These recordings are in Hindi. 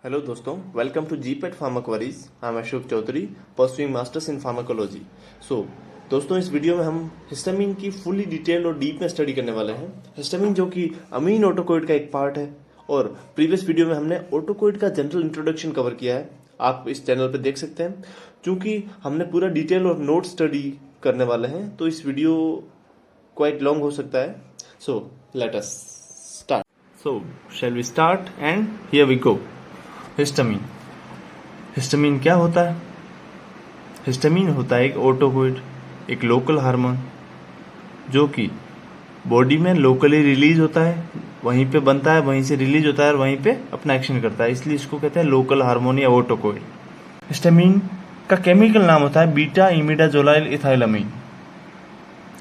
हेलो दोस्तों, welcome to GPAT Pharma Queries. I am Ashok Chaudhary, pursuing masters in pharmacology. दोस्तों, इस वीडियो में हम हिस्टामिन की फुली डिटेल्ड और डीप में स्टडी करने वाले हैं। हिस्टामिन जो कि अमीन ऑटोकोइड का एक पार्ट है, और प्रीवियस वीडियो में हमने ऑटोकोइड का जनरल इंट्रोडक्शन कवर किया है। आप इस चैनल पर देख सकते हैं। चूंकि हमने पूरा डिटेल और नोट स्टडी करने वाले हैं, तो इस वीडियो क्वाइट लॉन्ग हो सकता है। So let us start. So shall we start and here we go. Histamine. Histamine क्या होता है? हिस्टामिन होता है एक ऑटोकोइड, एक लोकल हार्मोन जो कि बॉडी में लोकली रिलीज होता है, वहीं पे बनता है, वहीं से रिलीज होता है और वहीं पे अपना एक्शन करता है, इसलिए इसको कहते हैं लोकल हार्मोन या ऑटोकोइड। हिस्टामिन का केमिकल नाम होता है बीटा इमिडाजोलाइल इथाइलामीन।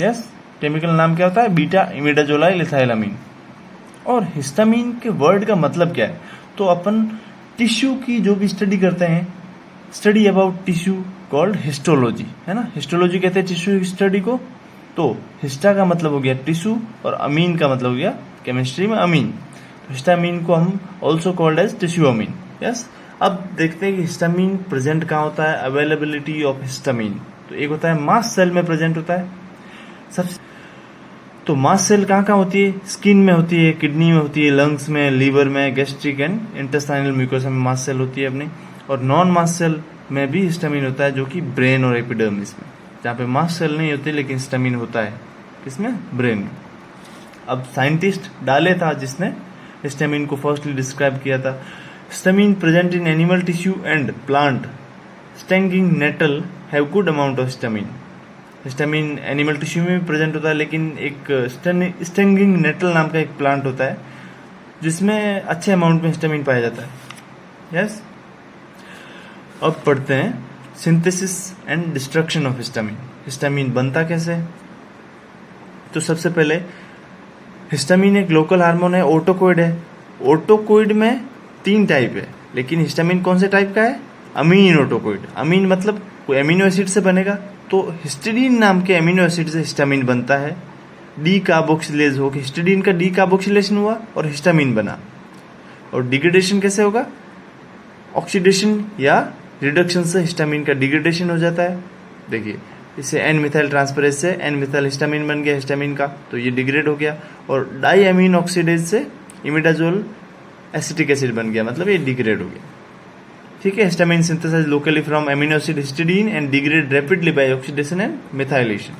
यस, केमिकल नाम क्या होता है? बीटा इमिडाजोलाइल इथाइलामीन। और हिस्टामिन के वर्ड का मतलब क्या है? तो अपन टिश्यू की जो भी स्टडी करते हैं, study about tissue called histology, है ना। हिस्टोलॉजी कहते हैं टिश्यू स्टडी को। तो हिस्टा का मतलब हो गया टिश्यू और अमीन का मतलब हो गया केमिस्ट्री में अमीन। तो हिस्टामिन को हम ऑल्सो कॉल्ड एज टिश्यू अमीन। यस। अब देखते हैं कि हिस्टामिन प्रेजेंट कहाँ होता है, अवेलेबिलिटी ऑफ हिस्टामिन। तो एक होता है मास्ट सेल में प्रेजेंट होता है सबसे। तो मास्ट सेल कहाँ कहाँ होती है? स्किन में होती है, किडनी में होती है, लंग्स में, लीवर में, गैस्ट्रिक एंड इंटेस्टाइनल म्यूकोसा में मास्ट सेल होती है अपनी। और नॉन मास्ट सेल में भी हिस्टामिन होता है, जो कि ब्रेन और एपिडर्मिस में, जहाँ पे मास्ट सेल नहीं होती लेकिन हिस्टामिन होता है। किसमें? ब्रेन में। अब साइंटिस्ट डाले था जिसने हिस्टामिन को फर्स्टली डिस्क्राइब किया था। Histamine present in animal tissue and plant stinging nettle have good amount of histamine. Histamine animal tissue में भी प्रेजेंट होता है, लेकिन एक स्टेंगिंग नेटल नाम का एक प्लांट होता है जिसमें अच्छे अमाउंट में हिस्टामिन पाया जाता है। यस। अब पढ़ते हैं synthesis and destruction of histamine. Histamine बनता कैसे? तो सबसे पहले हिस्टामिन एक लोकल हार्मोन है, ऑटोकोइड है। ऑटोकोइड में 3 टाइप है, लेकिन हिस्टामिन कौन से टाइप का है? अमीन ऑटोकोइड। अमीन मतलब कोई एमिनो एसिड से बनेगा, तो हिस्टिडीन नाम के एमिनो एसिड से हिस्टामिन बनता है। डी कार्बोक्सिलेज हो, हिस्टिडीन का डी कार्बोक्सिलेशन हुआ और हिस्टामिन बना। और डिग्रेडेशन कैसे होगा? ऑक्सीडेशन या रिडक्शन से हिस्टामिन का डिग्रेडेशन हो जाता है। देखिए, इसे एन मिथाइल ट्रांसफरेज से एन मिथाइल हिस्टामिन बन गया हिस्टामिन का, तो ये डिग्रेड हो गया। और डाई अमीन ऑक्सीडेज से इमिडाजोल एसिटिक एसिड बन गया, मतलब ये डिग्रेड हो गया। ठीक है। Histamine synthesize locally from amino acid histidine and degrade rapidly by oxidation and methylation.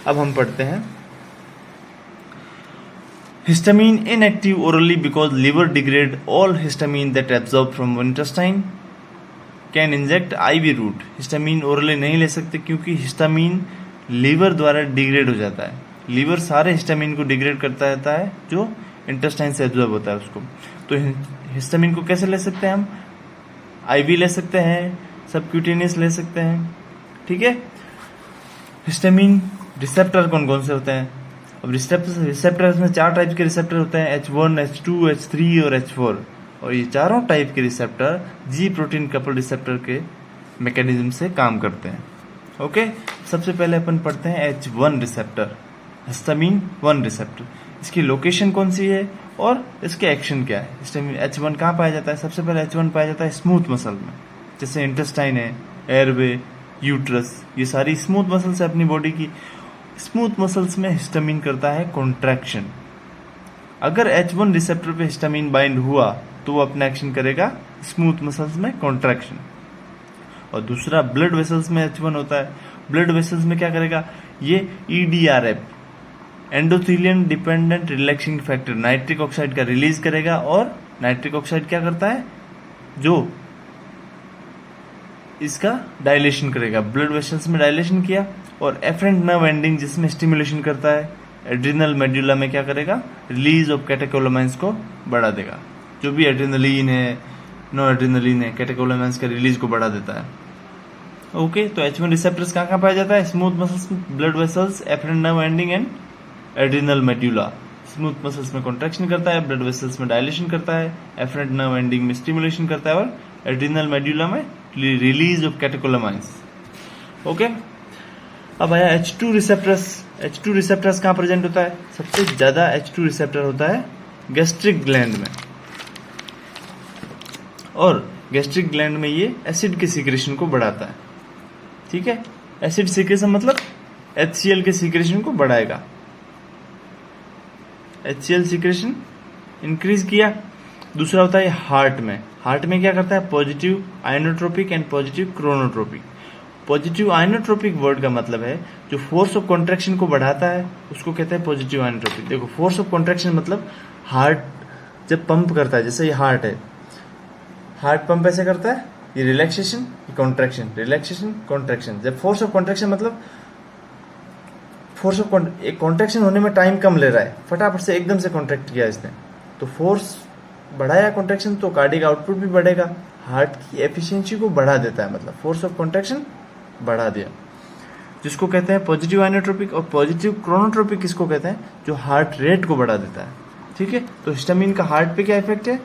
अब हम पढ़ते हैं histamine inactive orally because liver degrade all histamine that absorb from intestine can inject IV route. Histamine orally नहीं ले सकते क्योंकि हिस्टामिन लीवर द्वारा डिग्रेड हो जाता है। लीवर सारे हिस्टामिन को डिग्रेड करता रहता है जो इंटेस्टाइन से एब्जॉर्ब होता है उसको। तो हिस्टामिन को कैसे ले सकते हैं हम? आईवी ले सकते हैं, सबक्यूटेनियस ले सकते हैं। ठीक है। हिस्टामिन रिसेप्टर कौन कौन से होते हैं? अब रिसेप्टर्स में 4 टाइप के रिसेप्टर होते हैं, H1, H2, H3 और H4। और ये चारों टाइप के रिसेप्टर जी प्रोटीन कपल रिसेप्टर के मैकेनिज्म से काम करते हैं। ओके। सबसे पहले अपन पढ़ते हैं H1 रिसेप्टर, हिस्टामिन 1 रिसेप्टर। इसकी लोकेशन कौन सी है और इसके एक्शन क्या है? हिस्टामिन H1 कहाँ पाया जाता है? सबसे पहले H1 पाया जाता है स्मूथ मसल में, जैसे इंटेस्टाइन है, एयरवे, यूट्रस, ये सारी स्मूथ मसल्स है अपनी बॉडी की। स्मूथ मसल्स में हिस्टामिन करता है कॉन्ट्रैक्शन। अगर H1 रिसेप्टर पे हिस्टामिन बाइंड हुआ तो वो अपना एक्शन करेगा स्मूथ मसल्स में कॉन्ट्रैक्शन। और दूसरा ब्लड वेसल्स में H1 होता है। ब्लड वेसल्स में क्या करेगा? ये EDRF, endothelium dependent relaxing factor, nitric oxide का रिलीज करेगा। और नाइट्रिक ऑक्साइड क्या करता है? जो इसका डायलेशन करेगा। ब्लड वेसल्स में डायलेशन किया। और एफरेंट नर्व एंडिंग जिसमें स्टिमुलेशन करता है, एड्रिनल मेड्यूला में क्या करेगा? रिलीज ऑफ कैटेकोलामाइंस को बढ़ा देगा। जो भी एड्रिनलिन है, नो एड्रिनलिन है, कैटेकोलामाइंस का रिलीज को बढ़ा देता है। ओके। तो H1 रिसेप्टर्स कहाँ कहाँ पाया जाता है? Smooth muscles, blood vessels, afferent nerve ending and adrenal medulla. Smooth muscles में कॉन्ट्रैक्शन करता है, ब्लड वेसल्स में डायलेशन करता है, एफरेंट नर्व एंडिंग में स्टिमुलेशन करता है और एड्रिनल मेड्यूला में रिलीज ऑफ कैटेकोलामाइंस। ओके। अब आया H2 रिसेप्टर्स। H2 रिसेप्टर्स कहाँ प्रेजेंट होता है? सबसे ज्यादा H2 रिसेप्टर होता है गैस्ट्रिक ग्लैंड में। और गैस्ट्रिक ग्लैंड में ये एसिड के सीक्रेशन को बढ़ाता है। ठीक है, एसिड सीक्रेशन मतलब HCl के सीक्रेशन को बढ़ाएगा। HCl सीक्रेशन इंक्रीज किया। दूसरा होता है हार्ट में क्या करता है, positive inotropic and positive chronotropic. Positive inotropic word का मतलब है जो फोर्स ऑफ कॉन्ट्रैक्शन को बढ़ाता है उसको कहते हैं पॉजिटिव आइनोट्रोपिक। देखो, फोर्स ऑफ कॉन्ट्रैक्शन मतलब हार्ट जब पंप करता है, जैसे ये हार्ट है, हार्ट पंप ऐसे करता है, ये रिलैक्सेशन, ये कॉन्ट्रैक्शन, रिलैक्सेशन, कॉन्ट्रैक्शन। जब फोर्स ऑफ कॉन्ट्रैक्शन मतलब फोर्स ऑफ एक कॉन्ट्रैक्शन होने में टाइम कम ले रहा है, फटाफट से एकदम से कॉन्ट्रैक्ट किया इसने, तो फोर्स बढ़ाया कॉन्ट्रैक्शन, तो कार्डियक आउटपुट भी बढ़ेगा, हार्ट की एफिशिएंसी को बढ़ा देता है, मतलब फोर्स ऑफ कॉन्ट्रैक्शन बढ़ा दिया, जिसको कहते हैं पॉजिटिव आइनोट्रोपिक। और पॉजिटिव क्रोनोट्रोपिक किसको कहते हैं, जो हार्ट रेट को बढ़ा देता है। ठीक है, तो हिस्टामिन का हार्ट पे क्या इफेक्ट है,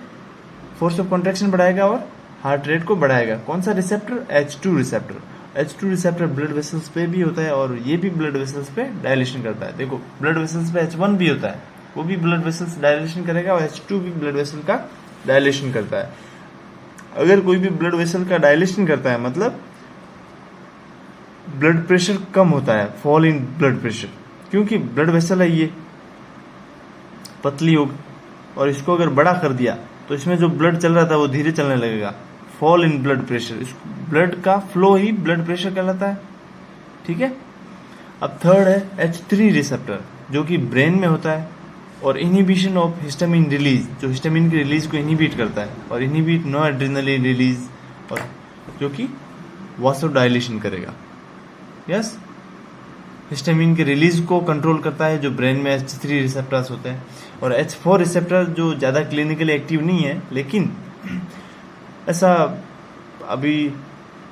फोर्स ऑफ कॉन्ट्रैक्शन बढ़ाएगा और हार्ट रेट को बढ़ाएगा। कौन सा receptor, H2 receptor. H2 receptor blood vessels पे भी होता है और ये भी ब्लड वेसल्स पे डायलेशन करता है। देखो, ब्लड वेसल्स पे H1 भी होता है, वो भी ब्लड वेसल्स डायलेशन करेगा, और H2 भी ब्लड वेसल का डायलेशन करता है। अगर कोई भी ब्लड वेसल का डायलेशन करता है मतलब ब्लड प्रेशर कम होता है, फॉल इन ब्लड प्रेशर, क्योंकि ब्लड वेसल है ये पतली होगी, और इसको अगर बड़ा कर दिया तो इसमें जो ब्लड चल रहा था वो धीरे चलने लगेगा, फॉल इन ब्लड प्रेशर। इस ब्लड का फ्लो ही ब्लड प्रेशर कहलाता है। ठीक है, अब थर्ड है H3 रिसेप्टर, जो कि ब्रेन में होता है और इनहिबिशन ऑफ हिस्टामिन रिलीज, जो हिस्टामिन की रिलीज को इनहिबिट करता है, और इनहिबिट नो एड्रेनलिन रिलीज, और जो कि वासोडाइलेशन करेगा। यस, हिस्टामिन के रिलीज को कंट्रोल करता है, जो ब्रेन में H3 रिसेप्टर्स होते हैं। और H4 रिसेप्टर जो ज़्यादा क्लिनिकली एक्टिव नहीं है, लेकिन ऐसा अभी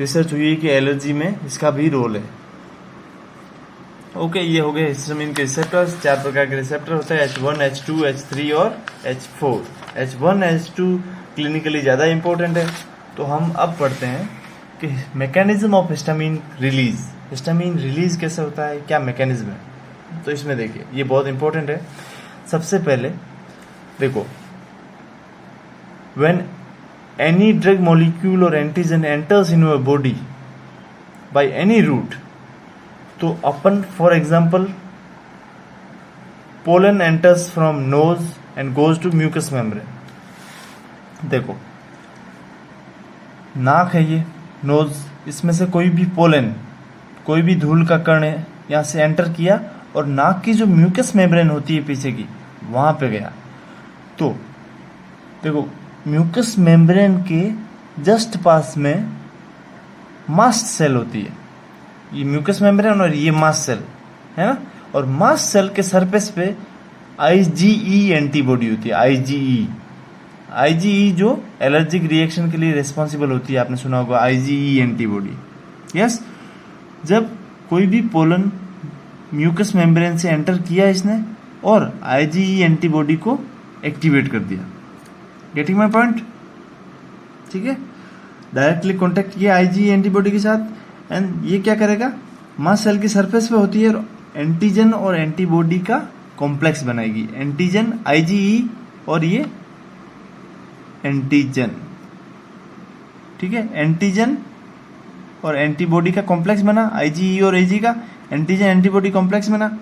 रिसर्च हुई है कि एलर्जी में इसका भी रोल है। ओके, ये हो गए हिस्टामिन के रिसेप्टर्स। 4 प्रकार के रिसेप्टर होते हैं, H1, H2, H3 और H4। H1, H2 क्लिनिकली ज़्यादा इंपॉर्टेंट है। तो हम अब पढ़ते हैं कि mechanism of histamine release. Histamine release कैसे होता है, क्या मैकेनिज्म है, तो इसमें देखिए ये बहुत इंपॉर्टेंट है। सबसे पहले देखो, व्हेन एनी ड्रग मॉलिक्यूल और antigen enters in your body by any route, तो अपन for example pollen enters from nose and goes to mucus membrane. देखो, नाक है ये, नोज, इसमें से कोई भी पोलन, कोई भी धूल का कण है, यहाँ से एंटर किया और नाक की जो म्यूकस मेम्ब्रेन होती है पीछे की, वहां पे गया। तो देखो, म्यूकस मेम्ब्रेन के जस्ट पास में मास्ट सेल होती है, ये म्यूकस मेम्ब्रेन और ये मास्ट सेल है ना, और मास्ट सेल के सरफेस पे IgE एंटीबॉडी होती है। IgE जो एलर्जिक रिएक्शन के लिए रिस्पॉन्सिबल होती है, आपने सुना होगा IgE एंटीबॉडी। यस, जब कोई भी पोलन म्यूकस मेम्ब्रेन से एंटर किया इसने और IgE एंटीबॉडी को एक्टिवेट कर दिया। Getting my point? ठीक है, डायरेक्टली कॉन्टेक्ट किया IgE एंटीबॉडी के साथ, एंड ये क्या करेगा, मास्ट सेल की सरफेस पे होती है और एंटीजन और एंटीबॉडी का कॉम्प्लेक्स बनाएगी। एंटीजन IgE और ये एंटीजन, ठीक है, एंटीजन और एंटीबॉडी का कॉम्प्लेक्स बना, IgE और AG का एंटीजन एंटीबॉडी कॉम्प्लेक्स बना।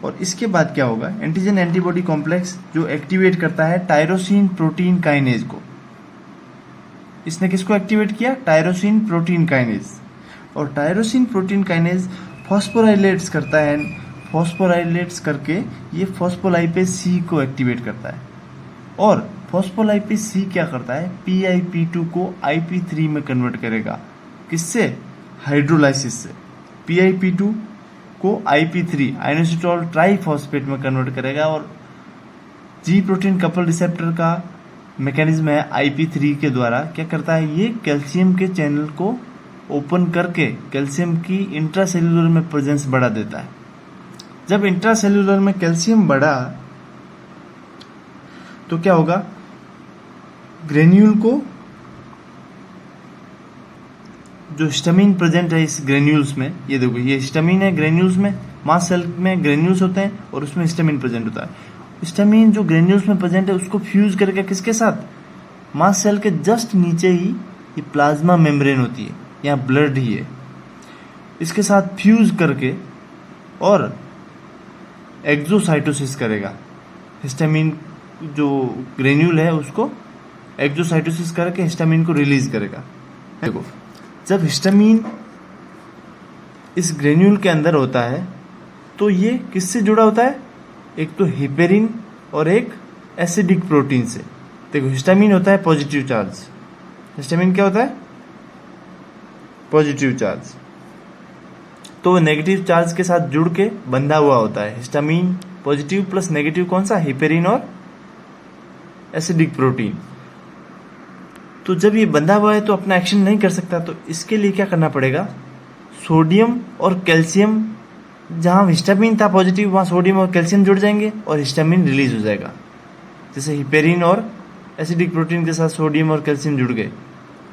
और इसके बाद क्या होगा, एंटीजन एंटीबॉडी कॉम्प्लेक्स जो एक्टिवेट करता है टायरोसिन प्रोटीन काइनेज को। इसने किसको एक्टिवेट किया, टायरोसिन प्रोटीन काइनेज। और टायरोसिन प्रोटीन काइनेज फॉस्फोराइलेट्स करता है, फॉस्फोराइलेट्स करके ये फॉस्फोलाइपेज C को एक्टिवेट करता है। और फॉस्फोलाइपेज C क्या करता है, PIP2 को IP3 में कन्वर्ट करेगा। किससे, हाइड्रोलाइसिस से। PIP2 को IP3 आइनोसिटोल ट्राइफॉस्फेट में कन्वर्ट करेगा। और G प्रोटीन कपल रिसेप्टर का मैकेनिज्म है IP3 के द्वारा क्या करता है, ये कैल्शियम के चैनल को ओपन करके कैल्शियम की इंट्रासेल्यूलर में प्रेजेंस बढ़ा देता है। जब इंट्रासेल्यूलर में कैल्शियम बढ़ा तो क्या होगा, ग्रेन्यूल को, जो हिस्टामिन प्रेजेंट है इस ग्रेन्यूल्स में, ये देखो ये हिस्टामिन है ग्रेन्यूल्स में, मास्ट सेल में ग्रेन्यूल्स होते हैं और उसमें हिस्टामिन प्रेजेंट होता है। हिस्टामिन जो ग्रेन्यूल्स में प्रेजेंट है उसको फ्यूज करके किसके साथ, मास्ट सेल के जस्ट नीचे ही ये प्लाज्मा मेम्ब्रेन होती है, यहाँ ब्लड ही है, इसके साथ फ्यूज करके और एक्सोसाइटोसिस करेगा। हिस्टामिन जो ग्रेन्यूल है उसको एक्सोसाइटोसिस करके हिस्टामिन को रिलीज करेगा। देखो, जब हिस्टामिन इस ग्रेन्यूल के अंदर होता है तो ये किससे जुड़ा होता है? एक तो हिपेरिन और एक एसिडिक प्रोटीन से। देखो, हिस्टामिन होता है पॉजिटिव चार्ज। हिस्टामिन क्या होता है? Positive charge. तो नेगेटिव चार्ज के साथ जुड़ के बंधा हुआ होता है। हिस्टामिन पॉजिटिव प्लस नेगेटिव कौन सा? हिपेरिन और एसिडिक प्रोटीन। तो जब ये बंधा हुआ है तो अपना एक्शन नहीं कर सकता, तो इसके लिए क्या करना पड़ेगा? सोडियम और कैल्शियम, जहां हिस्टामिन था पॉजिटिव वहां सोडियम और कैल्शियम जुड़ जाएंगे और हिस्टामिन रिलीज हो जाएगा। जैसे हिपेरिन और एसिडिक प्रोटीन के साथ सोडियम और कैल्शियम जुड़ गए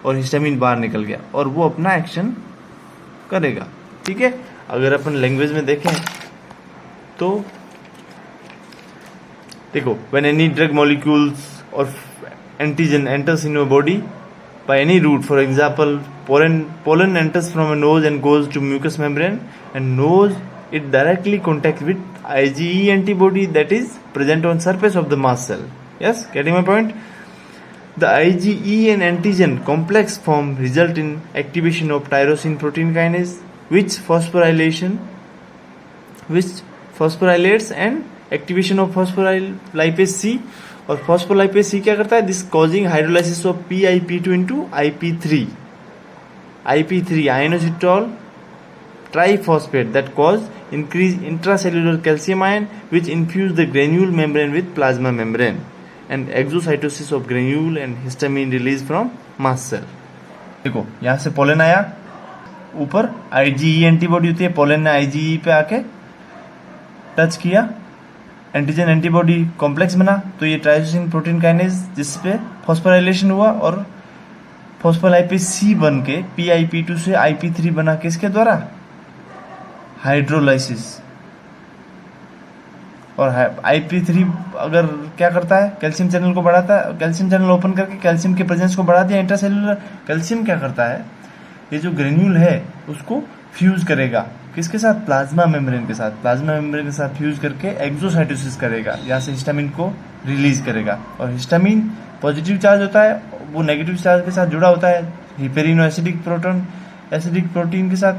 और हिस्टामिन बाहर निकल गया और वो अपना एक्शन करेगा। ठीक है, अगर अपन लैंग्वेज में देखें तो देखो, व्हेन एनी ड्रग मॉलिक्यूल्स और antigen enters in your body by any route, for example pollen enters from a nose and goes to mucous membrane, and nose it directly contact with IgE antibody that is present on surface of the mast cell. Yes, getting my point? The IgE and antigen complex form result in activation of tyrosine protein kinase, which phosphorylates and activation of phospholipase C. और फॉस्फोलाइपेज सी क्या करता है? This causing hydrolysis of PIP2 into IP3 inositol triphosphate that cause increase intracellular calcium ion which infuse the granule membrane with plasma membrane and exocytosis of granule and histamine release from mast cell. देखो, यहाँ से पोलन आया, ऊपर IgE एंटीबॉडी होती है, पोलन ने IgE पे आके टच किया, एंटीजन एंटीबॉडी कॉम्प्लेक्स बना, तो ये ट्राइसोसिन प्रोटीन काइनेज जिसपे फॉस्फोराइलेशन हुआ और फॉस्फोलाइपेज सी बन के PIP2 से IP3 बना, किसके द्वारा? हाइड्रोलाइसिस। और IP3 अगर क्या करता है? कैल्शियम चैनल को बढ़ाता है, कैल्शियम चैनल ओपन करके कैल्शियम के प्रेजेंस को बढ़ा दिया इंट्रासेल्युलर। कैल्शियम क्या करता है? ये जो ग्रेन्यूल है उसको फ्यूज करेगा, किसके साथ? प्लाज्मा मेम्ब्रेन के साथ। प्लाज्मा मेम्ब्रेन के साथ फ्यूज करके एक्सोसाइटोसिस करेगा, यहाँ से हिस्टामिन को रिलीज करेगा। और हिस्टामिन पॉजिटिव चार्ज होता है, वो नेगेटिव चार्ज के साथ जुड़ा होता है हिपेरिन और एसिडिक प्रोटीन के साथ।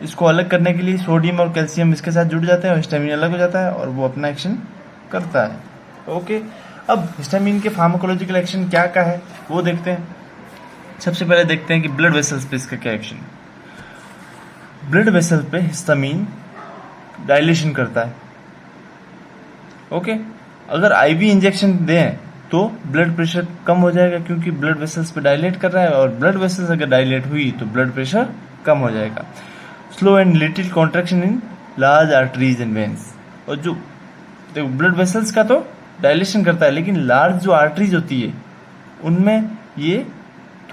इसको अलग करने के लिए सोडियम और कैल्शियम इसके साथ जुड़ जाते हैं और हिस्टामिन अलग हो जाता है और वो अपना एक्शन करता है। ओके, अब हिस्टामिन के फार्माकोलॉजिकल एक्शन क्या क्या है वो देखते हैं। सबसे पहले देखते हैं कि ब्लड वेसल्स पे इसका क्या एक्शन। ब्लड वेसल पे हिस्टामिन डायलेशन करता है। ओके, अगर आईवी इंजेक्शन दें तो ब्लड प्रेशर कम हो जाएगा, क्योंकि ब्लड वेसल्स पे डायलेट कर रहा है और ब्लड वेसल्स अगर डायलेट हुई तो ब्लड प्रेशर कम हो जाएगा। Slow and little contraction in large arteries and veins. और जो देखो, ब्लड वेसल्स का तो डायलेशन करता है, लेकिन लार्ज जो आर्टरीज होती है उनमें ये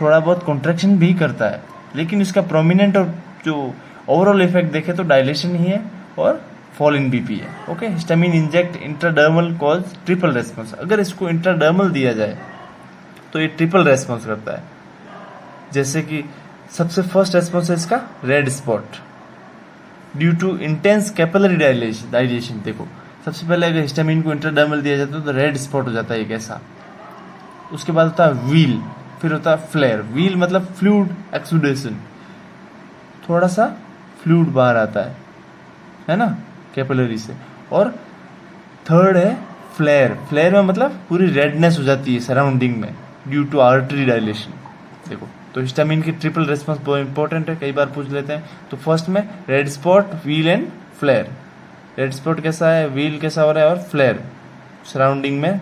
थोड़ा बहुत कॉन्ट्रैक्शन भी करता है, लेकिन इसका प्रोमिनेंट और जो ओवरऑल इफेक्ट देखे तो डायलेशन ही है और फॉल इन बीपी है। Okay, histamine inject intradermal cause triple response. अगर इसको इंट्राडर्मल दिया जाए तो ये ट्रिपल रेस्पॉन्स करता है। जैसे कि सबसे फर्स्ट रेस्पॉन्स है इसका red spot due to intense capillary dilation. देखो, सबसे पहले अगर हिस्टामिन को इंट्राडर्मल दिया जाता है तो रेड स्पॉट हो जाता है एक ऐसा। उसके बाद होता है व्हील, फिर होता है फ्लेयर। व्हील मतलब फ्लूइड एक्सुडेशन, थोड़ा सा फ्लूइड बाहर आता है ना, कैपिलरी से। और थर्ड है फ्लेयर। फ्लेयर में मतलब पूरी रेडनेस हो जाती है सराउंडिंग में ड्यू टू आर्टरी डायलेशन। देखो, तो हिस्टामिन की ट्रिपल रेस्पॉन्स बहुत इंपॉर्टेंट है, कई बार पूछ लेते हैं। तो फर्स्ट में red spot, wheal and flare. Red spot कैसा है, व्हील कैसा हो रहा है और फ्लेयर, सराउंडिंग में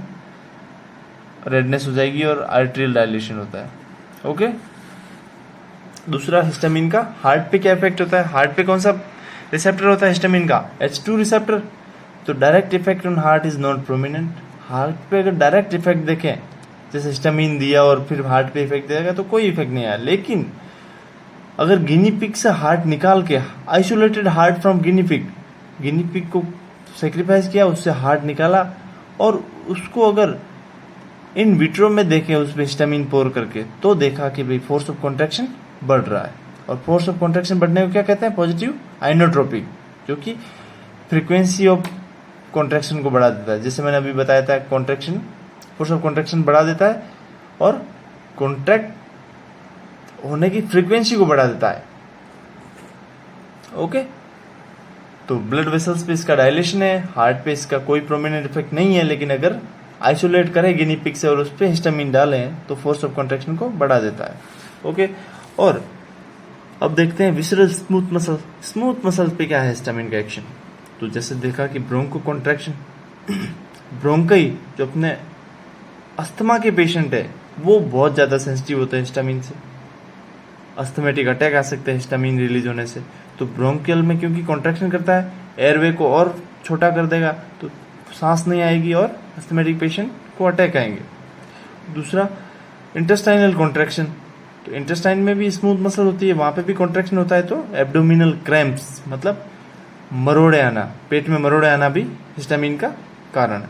रेडनेस हो जाएगी और आर्टरियल डायलेशन होता है। ओके, दूसरा हिस्टामिन का हार्ट पे क्या इफेक्ट होता है। हार्ट पे कौन सा रिसेप्टर होता है हिस्टामिन का? H2 receptor. तो direct effect on heart is not prominent. Heart पे अगर डायरेक्ट इफेक्ट देखें, जैसे हिस्टामिन दिया और फिर हार्ट पे इफेक्ट देगा तो कोई इफेक्ट नहीं आया। लेकिन अगर गिनी पिग से हार्ट निकाल के, isolated heart from guinea pig को सेक्रीफाइस किया, उससे हार्ट निकाला और उसको अगर इन विट्रो में देखे उस पे हिस्टामिन पोर करके, तो देखा कि भाई फोर्स ऑफ कॉन्ट्रैक्शन बढ़ रहा है। और फोर्स ऑफ कॉन्ट्रैक्शन बढ़ने को क्या कहते हैं? पॉजिटिव आइनोट्रोपी, जो कि फ्रीक्वेंसी ऑफ कॉन्ट्रैक्शन को बढ़ा देता है। जैसे मैंने अभी बताया था, कॉन्ट्रैक्शन फोर्स ऑफ कॉन्ट्रैक्शन बढ़ा देता है और कॉन्ट्रैक्ट होने की फ्रीक्वेंसी को बढ़ा देता है। ओके, तो ब्लड वेसल्स पे इसका डायलेशन है, हार्ट पे इसका कोई प्रोमिनेंट इफेक्ट नहीं है, लेकिन अगर आइसोलेट करें गिनी पिग से और उस पर हिस्टामिन डालें तो फोर्स ऑफ कॉन्ट्रैक्शन को बढ़ा देता है। ओके, और अब देखते हैं visceral smooth muscle. Smooth muscle पे क्या है हिस्टामिन का एक्शन? तो जैसे देखा कि ब्रोंको कॉन्ट्रैक्शन, ब्रोंकई जो अपने अस्थमा के पेशेंट है वो बहुत ज़्यादा सेंसिटिव होते हैं हिस्टामिन से, अस्थमेटिक अटैक आ सकते हैं हिस्टामिन रिलीज होने से। तो ब्रोंकियल में क्योंकि कॉन्ट्रैक्शन करता है, एयरवे को और छोटा कर देगा, तो सांस नहीं आएगी और अस्थमेटिक पेशेंट को अटैक आएंगे। दूसरा, इंटेस्टाइनल कॉन्ट्रैक्शन, तो इंटेस्टाइन में भी स्मूथ मसल होती है, वहां पे भी कॉन्ट्रैक्शन होता है, तो एब्डोमिनल क्रैम्प्स मतलब मरोड़े आना, पेट में मरोड़े आना भी हिस्टामिन का कारण है।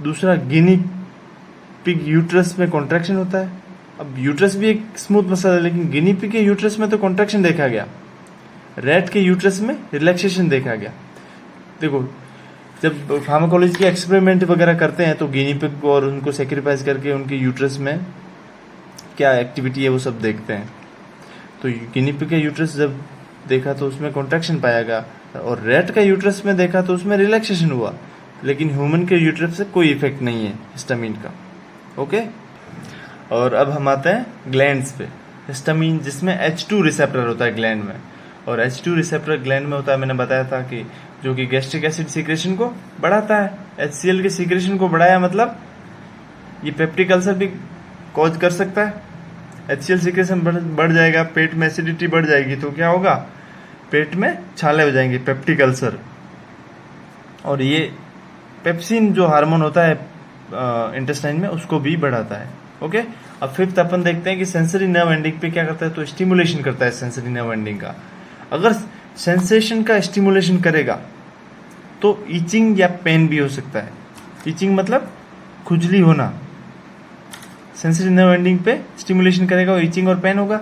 दूसरा, गिनी पिग यूट्रस में कॉन्ट्रैक्शन होता है। अब यूट्रस भी एक स्मूथ मसल है, लेकिन गिनी पिग के यूट्रस में तो कॉन्ट्रैक्शन देखा गया, रैट के यूट्रस में रिलैक्सेशन देखा गया। देखो, जब फार्माकोलॉजी के एक्सपेरिमेंट वगैरह करते हैं तो गिनी पिग को और उनको सेक्रीफाइस करके उनके यूट्रस में क्या एक्टिविटी है वो सब देखते हैं। तो गिनी पिग का यूट्रस जब देखा तो उसमें कॉन्ट्रैक्शन पाया गया, और रैट का यूट्रस में देखा तो उसमें रिलैक्सेशन हुआ, लेकिन ह्यूमन के यूट्रस से कोई इफेक्ट नहीं है हिस्टामिन का। ओके, और अब हम आते हैं ग्लैंड्स पे। हिस्टामिन जिसमें H2 रिसेप्टर होता है ग्लैंड में, और H2 रिसेप्टर ग्लैंड में होता है, मैंने बताया था कि जो कि गैस्ट्रिक एसिड सीक्रेशन को बढ़ाता है। HCl के सीक्रेशन को बढ़ाया मतलब ये पेप्टिक अल्सर भी कॉज कर सकता है। HCl सीक्रेशन बढ़ जाएगा, पेट में एसिडिटी बढ़ जाएगी, तो क्या होगा? पेट में छाले हो जाएंगे, पेप्टिक अल्सर। और ये पेप्सिन जो हार्मोन होता है इंटेस्टाइन में, उसको भी बढ़ाता है। ओके, अब फिफ्थ अपन देखते हैं कि सेंसरी नर्व एंडिंग पे क्या करता है, तो स्टिमुलेशन करता है सेंसरी नर्व एंडिंग का। अगर सेंसेशन का स्टिमुलेशन करेगा तो ईचिंग या पेन भी हो सकता है। ईचिंग मतलब खुजली होना, सेंसरी नर्व एंडिंग पे स्टिमुलेशन करेगा और ईचिंग और पेन होगा।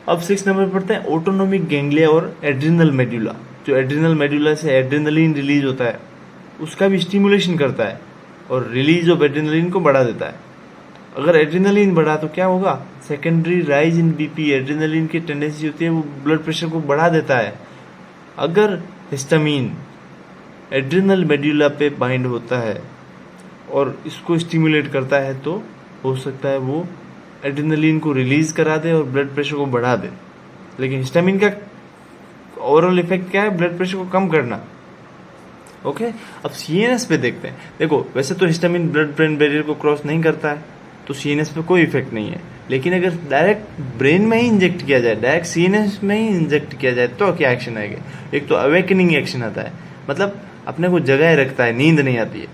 अब 6 नंबर पढ़ते हैं ऑटोनोमिक गैंग्लिया और एड्रिनल मेडुला। जो एड्रिनल मेडुला से एड्रेनलिन रिलीज होता है उसका भी स्टिमुलेशन करता है और रिलीज ऑफ एड्रेनलिन को बढ़ा देता है। अगर एड्रेनलिन बढ़ा तो क्या होगा? Secondary rise in BP, adrenaline की टेंडेंसी होती है वो ब्लड प्रेशर को बढ़ा देता है। अगर हिस्टामिन एड्रेनल मेडुला पे बाइंड होता है और इसको स्टिमुलेट करता है तो हो सकता है वो एड्रेनलिन को रिलीज करा दे और ब्लड प्रेशर को बढ़ा दे। लेकिन हिस्टामिन का ओवरऑल इफेक्ट क्या है? ब्लड प्रेशर को कम करना। ओके, अब सीएनएस पे देखते हैं। देखो, वैसे तो हिस्टामिन ब्लड ब्रेन बैरियर को क्रॉस नहीं करता है तो सीएनएस पे कोई इफेक्ट नहीं है, लेकिन अगर डायरेक्ट ब्रेन में ही इंजेक्ट किया जाए, डायरेक्ट सीएनएस में ही इंजेक्ट किया जाए तो क्या एक्शन आएगा? एक तो अवेकनिंग एक्शन आता है, मतलब अपने को जगाए रखता है, नींद नहीं आती है।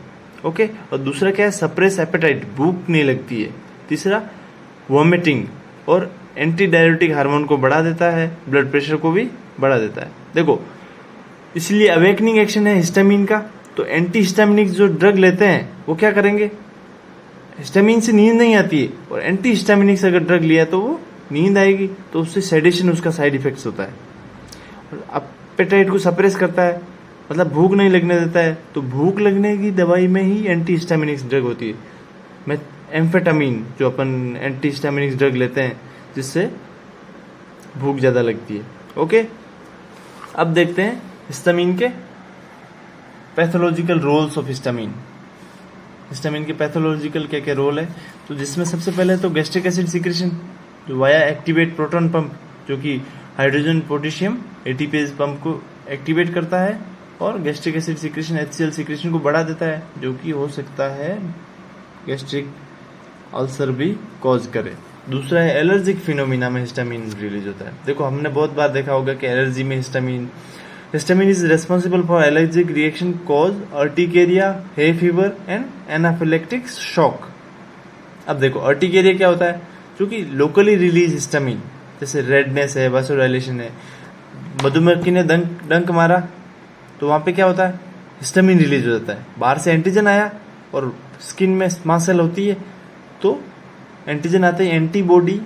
ओके, और दूसरा क्या है? सप्रेस एपेटाइट, भूख नहीं लगती है। तीसरा वॉमिटिंग, और एंटी डायरेटिक हार्मोन को बढ़ा देता है, ब्लड प्रेशर को भी बढ़ा देता है। देखो, इसलिए अवेकनिंग एक्शन है हिस्टामिन का, तो एंटी हिस्टामिनिक जो ड्रग लेते हैं वो क्या करेंगे? हिस्टामिन से नींद नहीं आती है, और एंटी हिस्टामिनिक से अगर ड्रग लिया तो वो नींद आएगी, तो उससे सेडेशन उसका साइड इफेक्ट्स होता है। और एपेटाइट को सप्रेस करता है, मतलब भूख नहीं लगने देता है, तो भूख लगने की दवाई में ही एंटी हिस्टामिनिक ड्रग होती है। मैं एम्फेटामिन जो अपन एंटी हिस्टामिनिक ड्रग लेते हैं जिससे भूख ज़्यादा लगती है। ओके, अब देखते हैं हिस्टामिन के pathological roles of histamine. Histamine के पैथोलॉजिकल क्या क्या रोल है? तो जिसमें सबसे पहले तो गैस्ट्रिक एसिड सीक्रेशन जो वाया एक्टिवेट प्रोटॉन पंप, जो कि हाइड्रोजन पोटेशियम एटीपेज पंप को एक्टिवेट करता है और gastric acid secretion HCl secretion को बढ़ा देता है, जो कि हो सकता है गैस्ट्रिक अल्सर भी कॉज करे। दूसरा है एलर्जिक फिनोमिना में हिस्टामिन रिलीज होता है। देखो, हमने बहुत बार देखा होगा कि एलर्जी में histamine is responsible for allergic reaction cause urticaria, hay fever and anaphylactic shock. अब देखो, अर्टिकेरिया क्या होता है? जो कि लोकली रिलीज हिस्टामिन, जैसे रेडनेस है, वासोडाइलेशन है। मधुमक्खी ने डंक मारा तो वहां पे क्या होता है? हिस्टामिन रिलीज हो जाता है। बाहर से एंटीजन आया और स्किन में मास्ट सेल होती है, तो एंटीजन आते हैं, एंटीबॉडी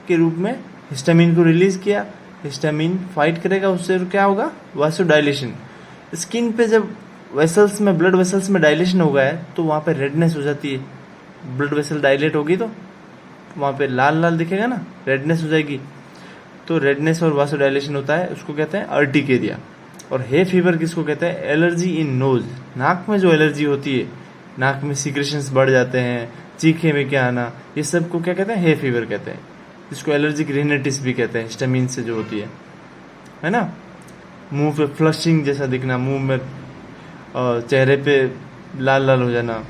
के रूप में हिस्टामिन को रिलीज किया, हिस्टामिन फाइट करेगा, उससे क्या होगा, वासोडाइलेशन। स्किन पे जब वेसल्स में, ब्लड वेसल्स में डायलेशन हो गया है तो वहाँ पे रेडनेस हो जाती है। ब्लड वेसल डायलेट होगी तो वहाँ पे लाल लाल दिखेगा ना, रेडनेस हो जाएगी। तो रेडनेस और वासोडाइलेशन होता है, उसको कहते हैं अर्टिकेरिया। और हे फीवर किसको कहते हैं, एलर्जी इन नोज, नाक में जो एलर्जी होती है, नाक में सीक्रेशंस बढ़ जाते हैं, चीखे में क्या आना, ये सब को क्या कहते हैं, हे फीवर कहते हैं। इसको एलर्जिक रिनेटिस भी कहते हैं, हिस्टामिन से जो होती है ना। मुंह पे फ्लशिंग जैसा दिखना, मुंह में चेहरे पे लाल लाल हो जाना।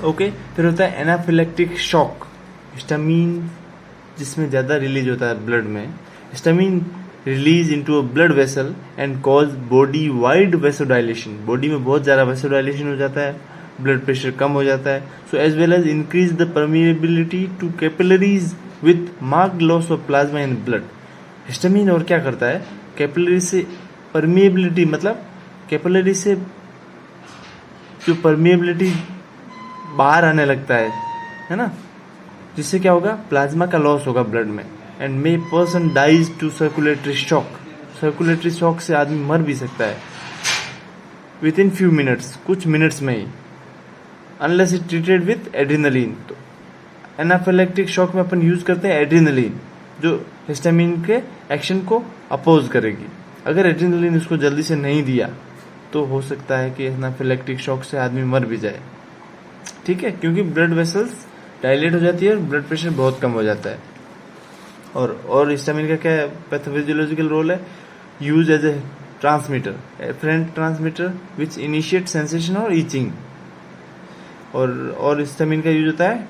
ओके, फिर होता है एनाफिलेक्टिक शॉक। हिस्टामिन जिसमें ज़्यादा रिलीज होता है ब्लड में, histamine release into a blood vessel and cause body wide vasodilation. Body में बहुत ज़्यादा वेसोडाइलेशन हो जाता है, ब्लड प्रेशर कम हो जाता है। So as well as increase the permeability to capillaries with marked loss of plasma in blood. Histamine और क्या करता है, कैपिलरी से परमिएबिलिटी, मतलब कैपिलरी से जो परमिएबिलिटी बाहर आने लगता है ना, जिससे क्या होगा, प्लाज्मा का लॉस होगा ब्लड में। And may person dies to circulatory shock. Circulatory shock से आदमी मर भी सकता है विद इन फ्यू मिनट्स, कुछ मिनट्स में ही, unless it treated with adrenaline. तो एनाफिलेक्टिक शॉक में अपन यूज करते हैं एड्रेनलिन, जो हिस्टामिन के एक्शन को अपोज करेगी। अगर एड्रेनलिन उसको जल्दी से नहीं दिया तो हो सकता है कि एनाफिलेक्टिक शॉक से आदमी मर भी जाए। ठीक है, क्योंकि ब्लड वेसल्स डायलेट हो जाती है और ब्लड प्रेशर बहुत कम हो जाता है। और हिस्टामिन का क्या पैथोफिजियोलॉजिकल रोल है, use as a transmitter, afferent transmitter which initiate sensation और ईचिंग। और हिस्टामिन का यूज होता है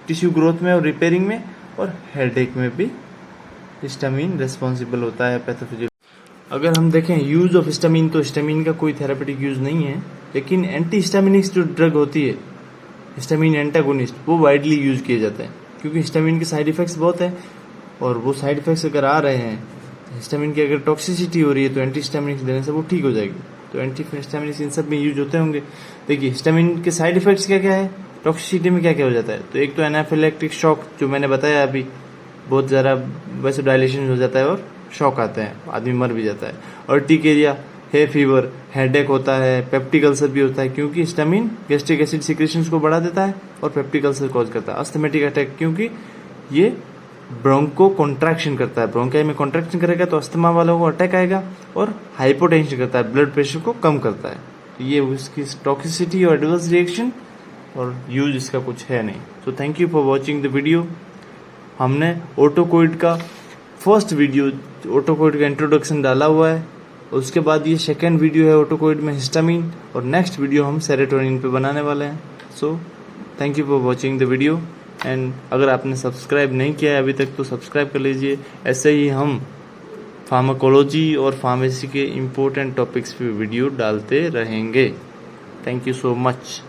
टिश्यू ग्रोथ में और रिपेयरिंग में, और हेडेक में भी हिस्टामिन रिस्पॉन्सिबल होता है पैथोफिजियोलॉजी। अगर हम देखें यूज ऑफ हिस्टामिन, तो हिस्टामिन का कोई थेरापेटिक यूज नहीं है, लेकिन एंटी हिस्टामिनिक्स जो ड्रग होती है, हिस्टामिन एंटागोनिस्ट, वो वाइडली यूज किए जाते हैं, क्योंकि हिस्टामिन के साइड इफेक्ट्स बहुत हैं। और वो साइड इफेक्ट्स अगर आ रहे हैं, हिस्टामिन की अगर टॉक्सिसिटी हो रही है, तो एंटी हिस्टामिनिक्स देने से वो ठीक हो जाएगी। तो एंटी हिस्टामिनिक्स इन सब में यूज होते होंगे। देखिए हिस्टामिन के साइड इफेक्ट्स क्या क्या है, टॉक्सिसिटी में क्या क्या हो जाता है। तो एक तो एनाफिलेक्टिक शॉक, जो मैंने बताया अभी, बहुत ज़्यादा वैसोडाइलेशन हो जाता है और शॉक आता है, आदमी मर भी जाता है। अर्टिकेरिया, हे फीवर, हेडेक होता है, पेप्टिक अल्सर भी होता है, क्योंकि हिस्टामिन गैस्ट्रिक एसिड सिक्रेशंस को बढ़ा देता है और पेप्टिक अल्सर कॉज करता है। अस्थमेटिक अटैक, क्योंकि ये ब्रोंको कॉन्ट्रैक्शन करता है, ब्रोंकाई में कॉन्ट्रैक्शन करेगा तो अस्थमा वालों को अटैक आएगा। और हाइपोटेंशन करता है, ब्लड प्रेशर को कम करता है। तो ये उसकी टॉक्सिसिटी और एडवर्स रिएक्शन, और यूज इसका कुछ है नहीं। So thank you for watching the video. हमने ऑटोकोइड का फर्स्ट वीडियो, ऑटोकोइड का इंट्रोडक्शन डाला हुआ है, उसके बाद ये सेकेंड वीडियो है ऑटोकोइड में हिस्टामिन, और नेक्स्ट वीडियो हम सेरोटोनिन पे बनाने वाले हैं। So thank you for watching the video. And अगर आपने सब्सक्राइब नहीं किया है अभी तक तो सब्सक्राइब कर लीजिए। ऐसे ही हम फार्माकोलॉजी और फार्मेसी के इम्पोर्टेंट टॉपिक्स पे वीडियो डालते रहेंगे। Thank you so much.